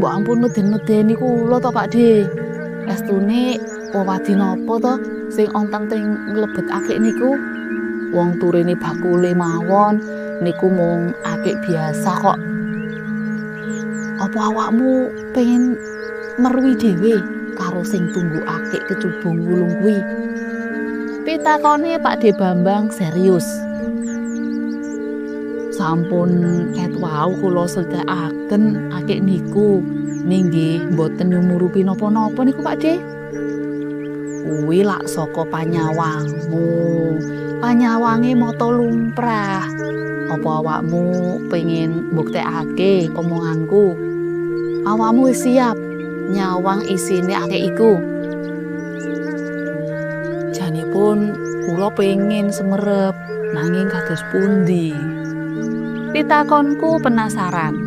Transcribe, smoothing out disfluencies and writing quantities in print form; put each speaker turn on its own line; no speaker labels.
mbok ampun meden-medeni kula to Pakde. Estune wewadi napa to sing ontang ting nglebet akik niku? Wong turine bakule mawon niku mung akik biasa kok. Apa awakmu pengen merwi dhewe karo sing tunggu akik kecubung wulung kuwi? Pitakone Pakde Bambang serius. Sampun ket wau kula sedekaken akik niku ning nggih mboten nyumurupi napa-napa niku Pakde. Kuwi lak saka panyawangmu. Panyawange mata lumprah. Apa awakmu pengen mbuktekake omonganku? Awakmu wis siap nyawang isine akik iku? Janipun kula pengen semerep nanging kados pundi? Pitakonku penasaran.